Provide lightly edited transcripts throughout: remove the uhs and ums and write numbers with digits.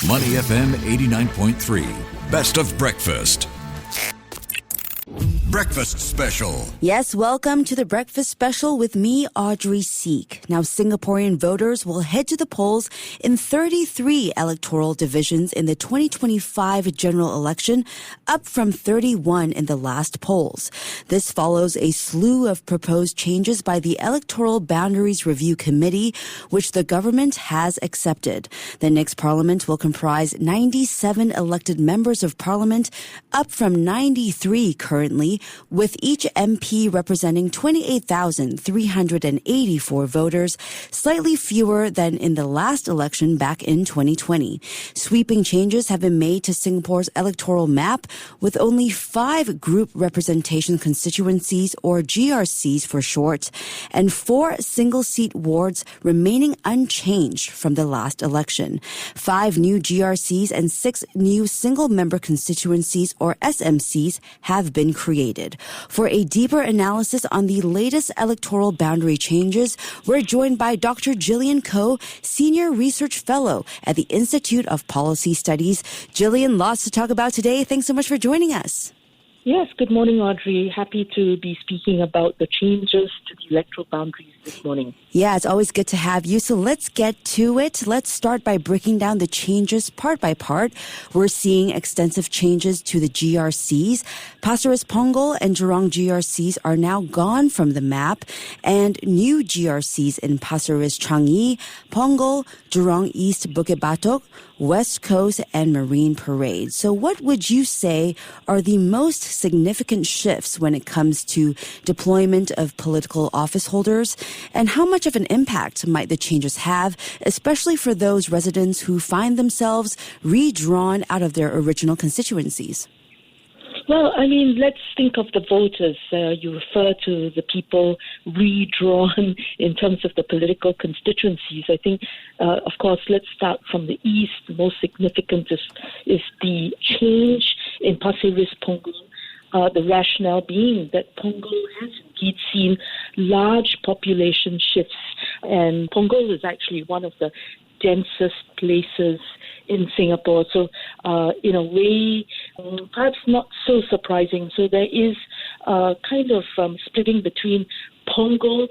Money FM 89.3. Best of breakfast. Breakfast Special. Yes, welcome to the Breakfast Special with me, Audrey Siek. Now, Singaporean voters will head to the polls in 33 electoral divisions in the 2025 general election, up from 31 in the last polls. This follows a slew of proposed changes by the Electoral Boundaries Review Committee, which the government has accepted. The next parliament will comprise 97 elected members of parliament, up from 93 currently, with each MP representing 28,384 voters, slightly fewer than in the last election back in 2020. Sweeping changes have been made to Singapore's electoral map, with only 5 Group Representation Constituencies, or GRCs for short, and 4 single-seat wards remaining unchanged from the last election. 5 new GRCs and 6 new Single-Member Constituencies, or SMCs, have been created. For a deeper analysis on the latest electoral boundary changes, we're joined by Dr. Gillian Koh, Senior Research Fellow at the Institute of Policy Studies. Gillian, lots to talk about today. Thanks so much for joining us. Yes, good morning, Audrey. Happy to be speaking about the changes to the electoral boundaries this morning. Yeah, it's always good to have you. So let's get to it. Let's start by breaking down the changes part by part. We're seeing extensive changes to the GRCs. Pasir Ris Punggol and Jurong GRCs are now gone from the map, and new GRCs in Pasir Ris Changi, Punggol, Jurong East, Bukit Batok, West Coast, and Marine Parade. So what would you say are the most significant shifts when it comes to deployment of political office holders, and how much of an impact might the changes have, especially for those residents who find themselves redrawn out of their original constituencies? Well, I mean, let's think of the voters. You refer to the people redrawn in terms of the political constituencies. I think, of course, let's start from the east. The most significant is the change in Pasir Ris Punggol. The rationale being that Punggol has indeed seen large population shifts, and Punggol is actually one of the densest places in Singapore. So, in a way, perhaps not so surprising. So there is kind of splitting between Punggol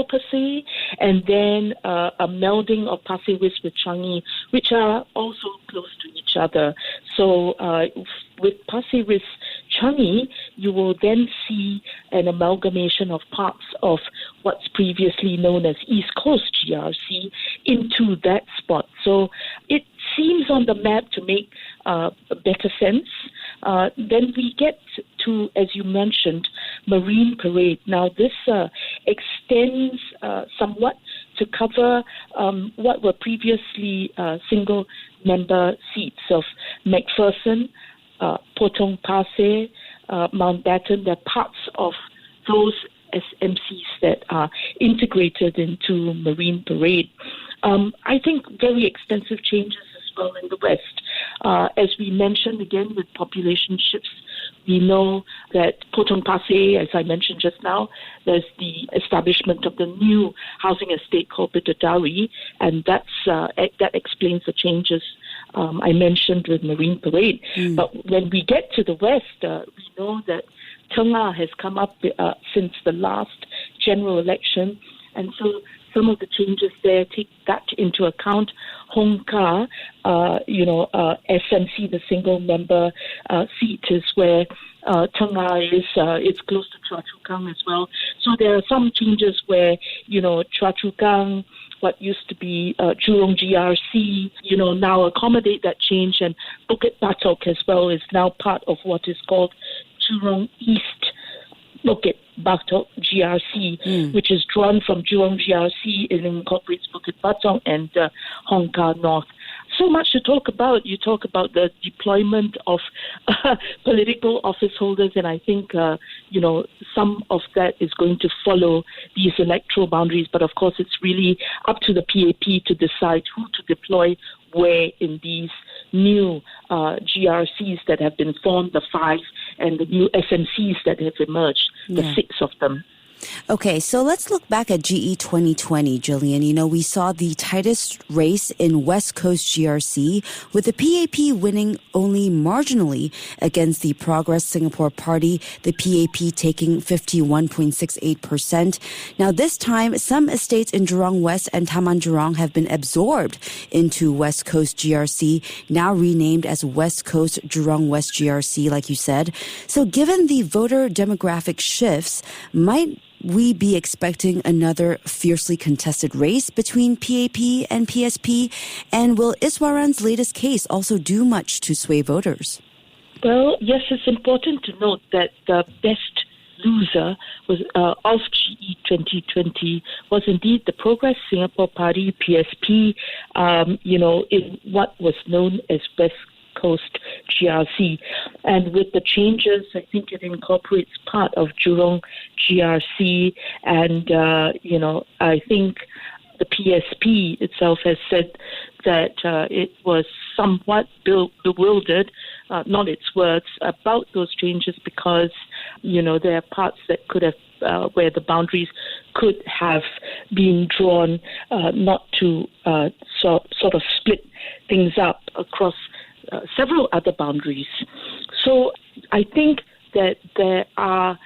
per se, and then a melding of Pasir Ris with Changi, which are also close to each other. So with Pasir Ris Changi, you will then see an amalgamation of parts of what's previously known as East Coast GRC into that spot. So it seems on the map to make better sense. Then we get to, as you mentioned, Marine Parade. Now this extends somewhat to cover what were previously single-member seats of McPherson, Potong Pasir, Mountbatten. They're parts of those SMCs that are integrated into Marine Parade. I think very extensive changes as well in the West. As we mentioned again with population shifts, we know that Potong Pasir, as I mentioned just now, there's the establishment of the new housing estate called Bidadari, and that explains the changes I mentioned with Marine Parade. But when we get to the West, we know that Tengah has come up since the last general election, and so some of the changes there take that into account. Hong Kah, SMC, the single-member seat, is where Tengah is. It's close to Choa Chu Kang as well. So there are some changes where, Choa Chu Kang, what used to be Jurong GRC, now accommodate that change, and Bukit Batok as well is now part of what is called Jurong East Bukit Batok GRC, which is drawn from Jurong GRC. It incorporates Bukit Batok and Hong Kah North. So much to talk about. You talk about the deployment of political office holders, and I think, some of that is going to follow these electoral boundaries. But of course, it's really up to the PAP to decide who to deploy where in these new GRCs that have been formed, the 5, and the new SMCs that have emerged, the 6 of them. Okay, so let's look back at GE2020, Jillian. You know, we saw the tightest race in West Coast GRC, with the PAP winning only marginally against the Progress Singapore Party, the PAP taking 51.68%. Now, this time, some estates in Jurong West and Taman Jurong have been absorbed into West Coast GRC, now renamed as West Coast Jurong West GRC, like you said. So given the voter demographic shifts, might we be expecting another fiercely contested race between PAP and PSP? And will Iswaran's latest case also do much to sway voters? Well, yes, it's important to note that the best loser was of GE 2020 was indeed the Progress Singapore Party, PSP, in what was known as West Coast GRC. And with the changes, I think it incorporates part of Jurong GRC. And, I think the PSP itself has said that it was somewhat bewildered, not its words, about those changes because, there are parts that could have where the boundaries could have been drawn not to sort of split things up across several other boundaries. So I think that there are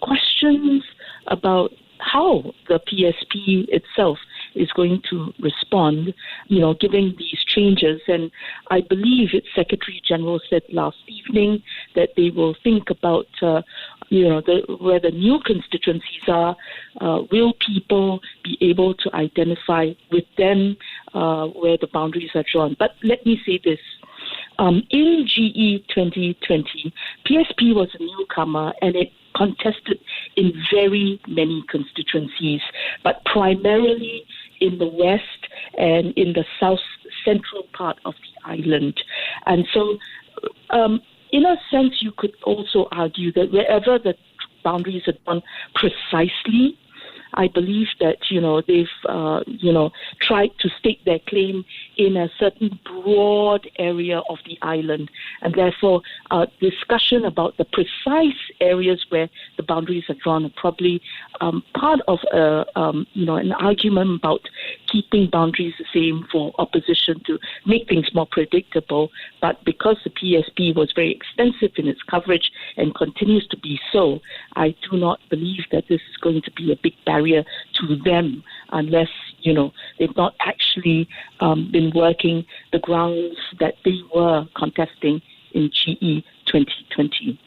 questions about how the PSP itself is going to respond, given these changes. And I believe its Secretary General said last evening that they will think about, where the new constituencies are. Will people be able to identify with them where the boundaries are drawn? But let me say this. In GE 2020, PSP was a newcomer and it contested in very many constituencies, but primarily in the west and in the south central part of the island. And so, in a sense, you could also argue that wherever the boundaries are drawn precisely, I believe that, they've, tried to stake their claim in a certain broad area of the island. And therefore, discussion about the precise areas where the boundaries are drawn are probably part of, an argument about keeping boundaries the same for opposition to make things more predictable. But because the PSP was very extensive in its coverage and continues to be so, I do not believe that this is going to be a big barrier to them unless, they've not actually been working the grounds that they were contesting in GE 2020.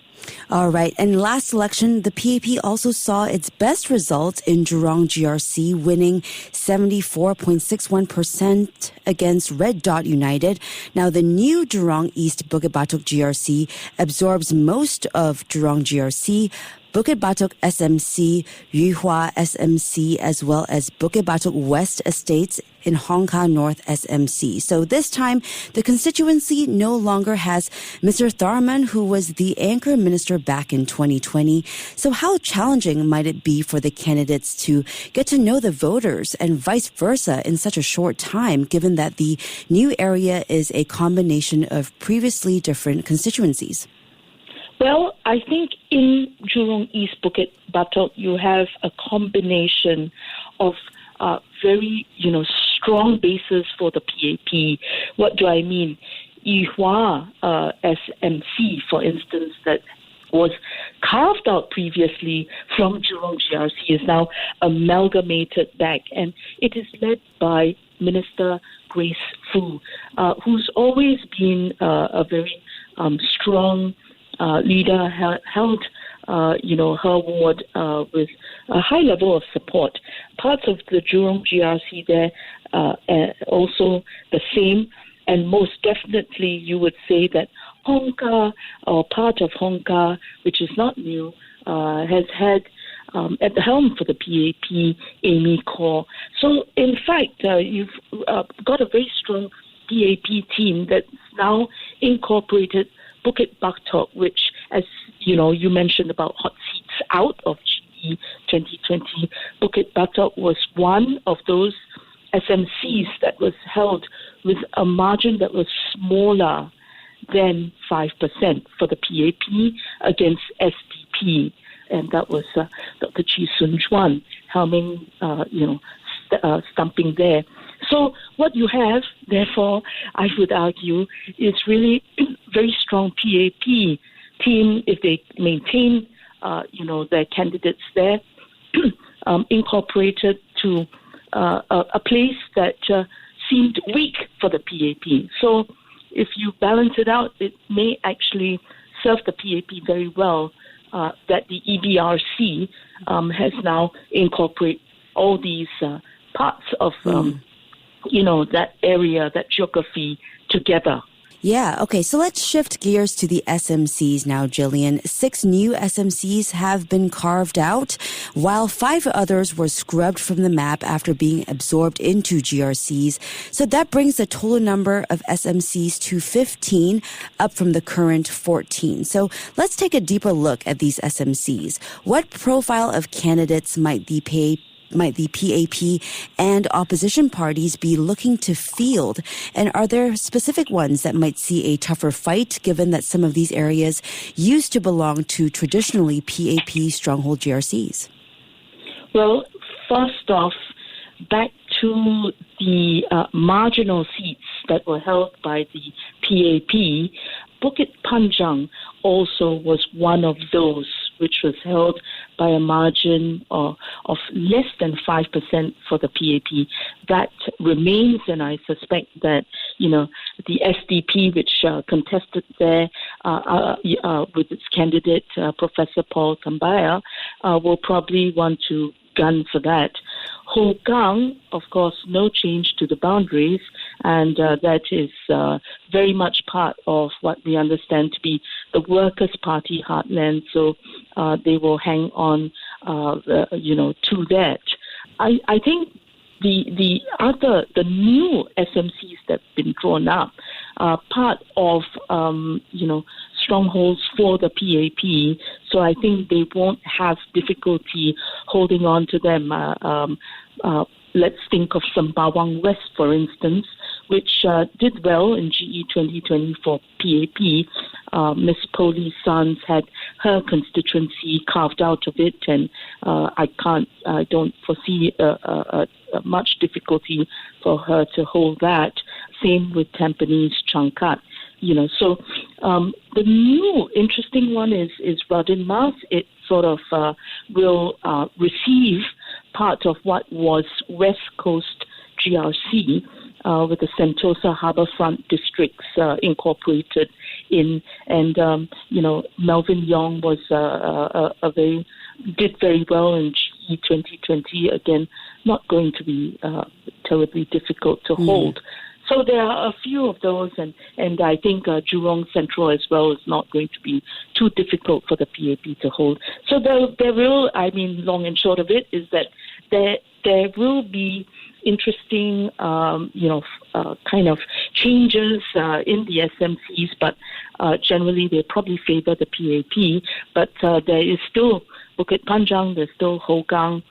All right. And last election, the PAP also saw its best results in Jurong GRC, winning 74.61% against Red Dot United. Now, the new Jurong East Bukit Batok GRC absorbs most of Jurong GRC, Bukit Batok SMC, Yuhua SMC, as well as Bukit Batok West Estates in Hong Kong North SMC. So this time, the constituency no longer has Mr. Thurman, who was the anchor minister back in 2020. So how challenging might it be for the candidates to get to know the voters and vice versa in such a short time, given that the new area is a combination of previously different constituencies? Well, I think in Jurong East Bukit Batok, you have a combination of very, strong bases for the PAP. What do I mean? Yuhua SMC, for instance, that was carved out previously from Jurong GRC is now amalgamated back, and it is led by Minister Grace Fu, who's always been a very strong leader, held her ward with a high level of support. Parts of the Jurong GRC there also the same, and most definitely you would say that Hong Kong, or part of Hong Kong, which is not new, has had at the helm for the PAP, Amy Kaur. So in fact, you've got a very strong PAP team that's now incorporated Bukit Batok, which, as you mentioned about hot seats out of GE 2020, Bukit Batok was one of those SMCs that was held with a margin that was smaller than 5% for the PAP against SDP. and that was Dr. Chee Soon Chuan helming, stumping there. So what you have, therefore, I would argue, is really very strong PAP team if they maintain, their candidates there, incorporated to a place that seemed weak for the PAP. So if you balance it out, it may actually serve the PAP very well that the EBRC has now incorporated all these parts of, that area, that geography together. Yeah, okay, so let's shift gears to the SMCs now, Gillian. 6 new SMCs have been carved out, while 5 others were scrubbed from the map after being absorbed into GRCs. So that brings the total number of SMCs to 15, up from the current 14. So let's take a deeper look at these SMCs. What profile of candidates might the PAP and opposition parties be looking to field? And are there specific ones that might see a tougher fight, given that some of these areas used to belong to traditionally PAP stronghold GRCs? Well, first off, back to the marginal seats that were held by the PAP, Bukit Panjang also was one of those which was held by a margin of less than 5% for the PAP. That remains, and I suspect that, the SDP, which contested there with its candidate, Professor Paul Tambaya, will probably want to gun for that. Hougang, of course, no change to the boundaries, and that is very much part of what we understand to be the Workers' Party heartland, so they will hang on, to that. I think the new SMCs that have been drawn up are part of, strongholds for the PAP, so I think they won't have difficulty holding on to them. Let's think of Sembawang West, for instance, which did well in GE2025 PAP. Miss Polly Sanz had her constituency carved out of it, and I don't foresee much difficulty for her to hold that. Same with Tampines Changkat. So the new interesting one is Radin Mas. It sort of will receive part of what was West Coast GRC with the Sentosa Harbourfront districts incorporated in, and Melvin Yong was did very well in GE2020. Again, not going to be terribly difficult to hold. So there are a few of those, and I think Jurong Central as well is not going to be too difficult for the PAP to hold. So there will, long and short of it, is that there will be interesting, kind of changes in the SMCs, but generally they probably favor the PAP. But there is still Bukit Panjang, there's still Hougang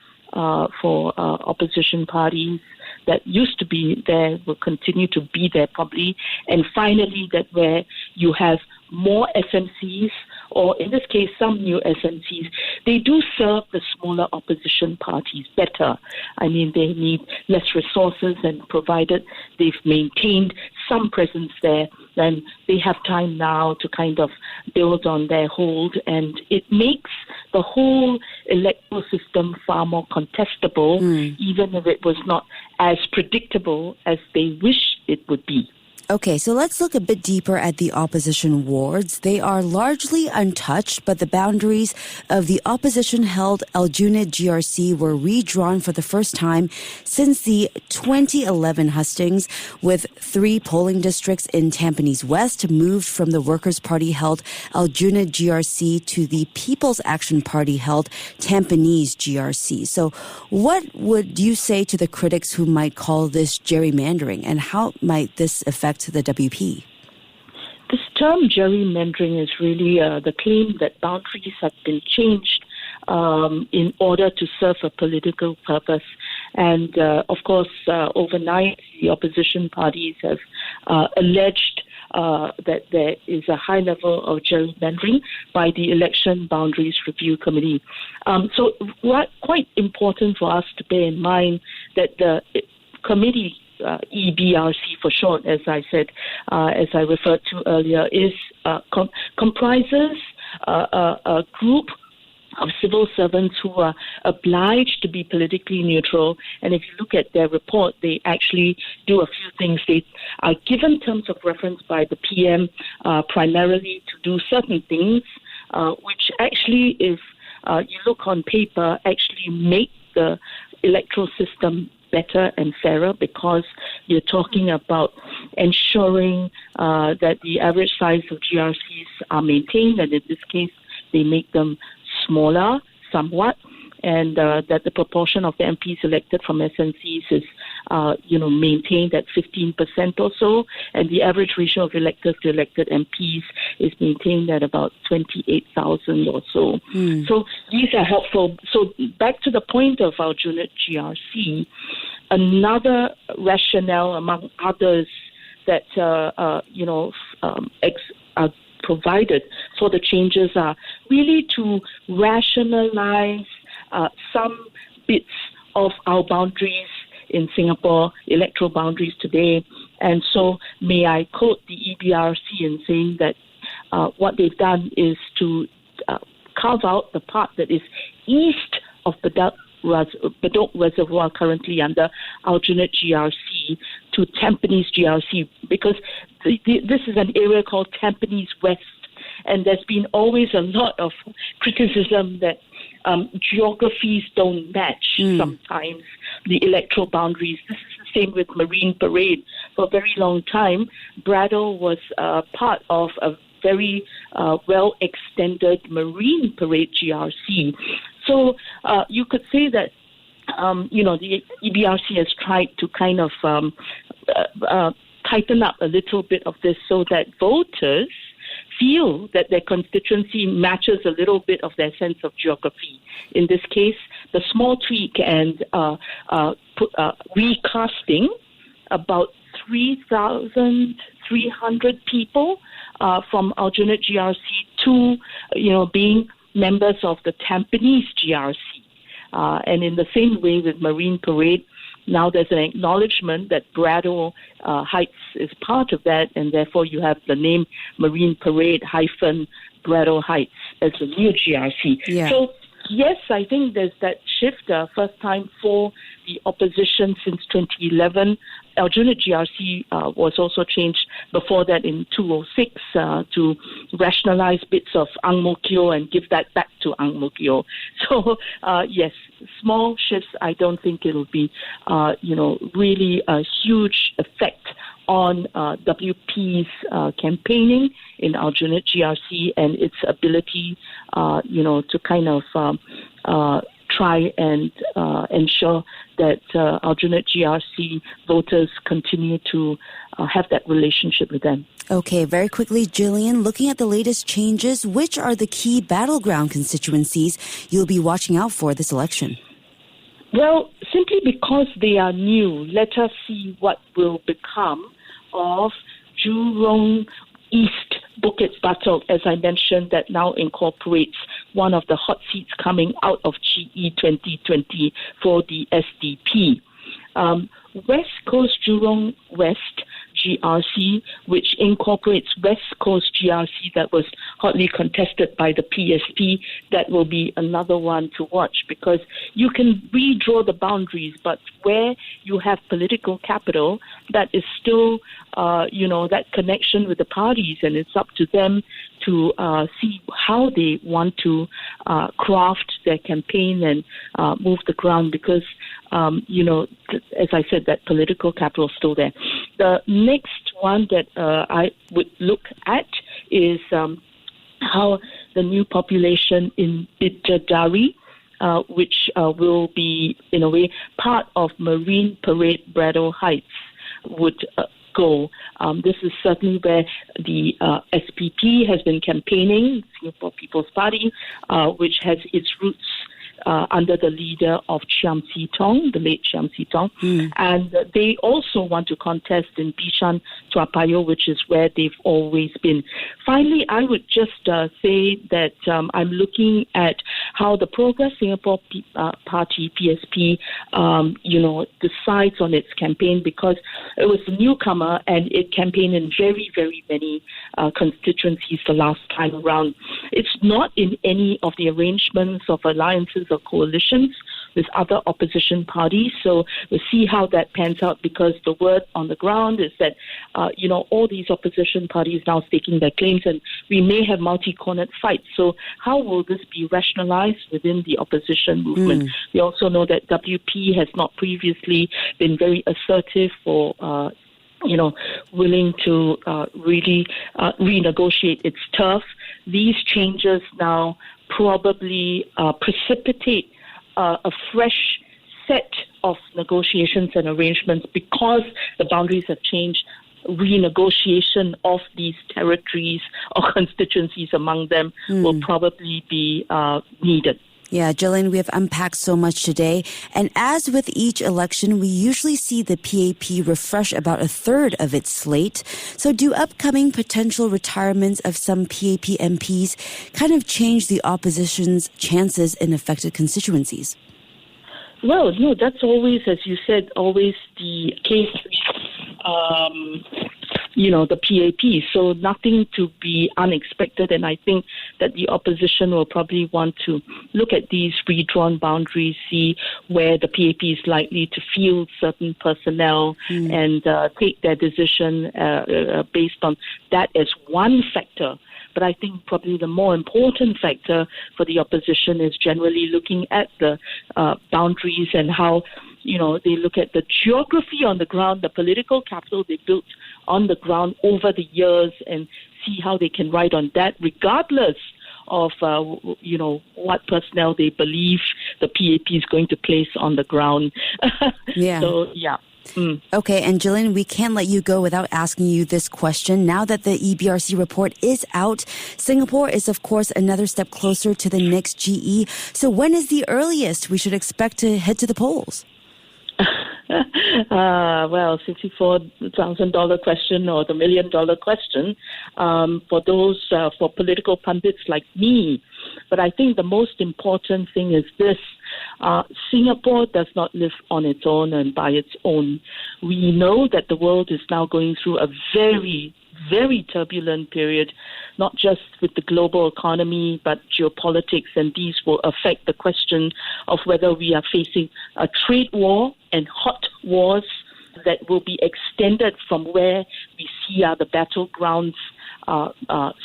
for opposition parties that used to be there, will continue to be there probably. And finally, that where you have more SMCs, or in this case, some new SMCs, they do serve the smaller opposition parties better. They need less resources, and provided they've maintained some presence there, then they have time now to kind of build on their hold, and it makes the whole electoral system far more contestable, even if it was not as predictable as they wish it would be. Okay, so let's look a bit deeper at the opposition wards. They are largely untouched, but the boundaries of the opposition-held Aljunied GRC were redrawn for the first time since the 2011 hustings, with 3 polling districts in Tampines West moved from the Workers' Party-held Aljunied GRC to the People's Action Party-held Tampines GRC. So what would you say to the critics who might call this gerrymandering, and how might this affect the WP? This term gerrymandering is really the claim that boundaries have been changed in order to serve a political purpose. And of course, overnight, the opposition parties have alleged that there is a high level of gerrymandering by the Election Boundaries Review Committee. So quite important for us to bear in mind that the committee, EBRC for short, as I said, as I referred to earlier, is comprises a group of civil servants who are obliged to be politically neutral. And if you look at their report, they actually do a few things. They are given terms of reference by the PM primarily to do certain things, which actually, if you look on paper, actually make the electoral system better and fairer, because you're talking about ensuring that the average size of GRCs are maintained, and in this case, they make them smaller somewhat, and that the proportion of the MPs elected from SMCs is, maintained at 15% or so, and the average ratio of electors to elected MPs is maintained at about 28,000 or so. So these are helpful. So back to the point of our unit GRC, another rationale among others that are provided for the changes are really to rationalize some bits of our boundaries in Singapore, electoral boundaries today. And so may I quote the EBRC in saying that what they've done is to carve out the part that is east of Batok Reservoir, currently under alternate GRC, to Tampines GRC, because this is an area called Tampines West, and there's been always a lot of criticism that geographies don't match sometimes the electoral boundaries. This is the same with Marine Parade. For a very long time, Brador was part of a very well-extended Marine Parade GRC. So you could say that, the EBRC has tried to kind of tighten up a little bit of this so that voters feel that their constituency matches a little bit of their sense of geography. In this case, the small tweak and recasting about 3,300 people from alternate GRC to, being members of the Tampines GRC. And in the same way with Marine Parade, now there's an acknowledgement that Brador Heights is part of that, and therefore you have the name Marine Parade - Brador Heights as the new GRC. Yeah. So, yes, I think there's that shift, first time for the opposition since 2011. Our unit GRC was also changed before that in 2006 to rationalize bits of Ang Mo Kio and give that back to Ang Mo Kio. So, yes, small shifts. I don't think it'll be, really a huge effect on WP's campaigning in our unit GRC and its ability, to kind of try and ensure that our unit GRC voters continue to have that relationship with them. Okay, very quickly, Gillian, looking at the latest changes, which are the key battleground constituencies you'll be watching out for this election? Well, simply because they are new, let us see what will become of Jurong East Bukit Batok, as I mentioned, that now incorporates one of the hot seats coming out of GE2020 for the SDP. West Coast Jurong West GRC, which incorporates West Coast GRC that was hotly contested by the PSP, that will be another one to watch, because you can redraw the boundaries, but where you have political capital, that is still, that connection with the parties, and it's up to them to see how they want to craft their campaign and move the ground, because, as I said, that political capital is still there. The next one that I would look at is how the new population in Bidadari, which will be, in a way, part of Marine Parade Brador Heights, would go. This is certainly where the SPP has been campaigning, Singapore People's Party, which has its roots under the leader of Chiam See Tong, the late Chiam See Tong. And they also want to contest in Bishan, Toa Payoh, which is where they've always been. Finally, I would just say that I'm looking at how the Progress Singapore Party, PSP, decides on its campaign, because it was a newcomer and it campaigned in very, very many constituencies the last time around. It's not in any of the arrangements of alliances or coalitions with other opposition parties. So we'll see how that pans out, because the word on the ground is that, all these opposition parties now staking their claims, and we may have multi-cornered fights. So how will this be rationalized within the opposition movement? We also know that WP has not previously been very assertive or willing to really renegotiate its turf. These changes now probably precipitate a fresh set of negotiations and arrangements, because the boundaries have changed. Renegotiation of these territories or constituencies among them will probably be needed. Yeah, Jillian, we have unpacked so much today. And as with each election, we usually see the PAP refresh about a third of its slate. So do upcoming potential retirements of some PAP MPs kind of change the opposition's chances in affected constituencies? Well, no, that's always, as you said, always the case, the PAP. So nothing to be unexpected. And I think that the opposition will probably want to look at these redrawn boundaries, see where the PAP is likely to field certain personnel and take their decision based on that as one factor. But I think probably the more important factor for the opposition is generally looking at the boundaries and how, they look at the geography on the ground, the political capital they built on the ground over the years, and see how they can ride on that, regardless of, what personnel they believe the PAP is going to place on the ground. Yeah. So, yeah. Okay, and Jillian, we can't let you go without asking you this question. Now that the EBRC report is out, Singapore is, of course, another step closer to the next GE. So when is the earliest we should expect to head to the polls? $64,000 question, or the $1 million question for those, for political pundits like me. But I think the most important thing is this. Singapore does not live on its own and by its own. We know that the world is now going through a very, very turbulent period, not just with the global economy, but geopolitics, and these will affect the question of whether we are facing a trade war and hot wars that will be extended from where we see are the battlegrounds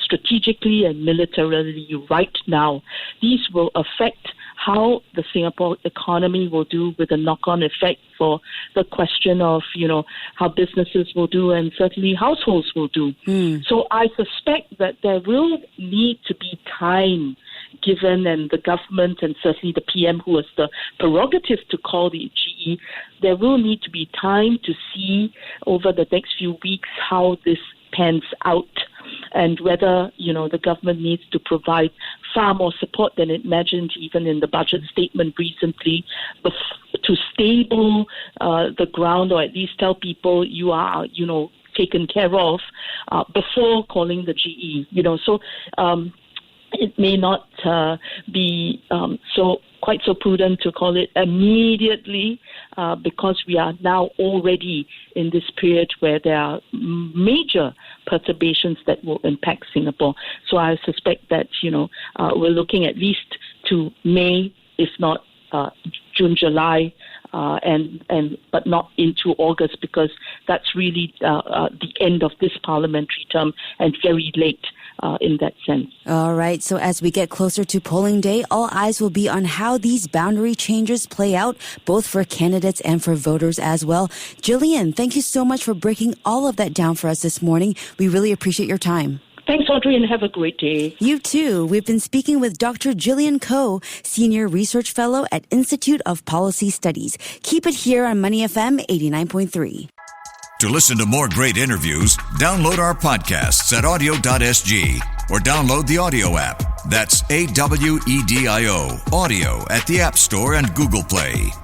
strategically and militarily right now. These will affect how the Singapore economy will do, with a knock-on effect for the question of, how businesses will do and certainly households will do. So I suspect that there will need to be time given, and the government and certainly the PM, who has the prerogative to call the GE, there will need to be time to see over the next few weeks how this pans out, and whether, the government needs to provide far more support than it imagined even in the budget statement recently, to stable the ground, or at least tell people you are, taken care of before calling the GE. So it may not be quite so prudent to call it immediately, because we are now already in this period where there are major perturbations that will impact Singapore. So I suspect that, we're looking at least to May, if not June, July, but not into August, because that's really the end of this parliamentary term and very late in that sense. All right. So as we get closer to polling day, all eyes will be on how these boundary changes play out, both for candidates and for voters as well. Jillian, thank you so much for breaking all of that down for us this morning. We really appreciate your time. Thanks, Audrey, and have a great day. You too. We've been speaking with Dr. Jillian Koh, Senior Research Fellow at Institute of Policy Studies. Keep it here on Money FM 89.3. To listen to more great interviews, download our podcasts at audio.sg or download the audio app. That's AWEDIO, audio at the App Store and Google Play.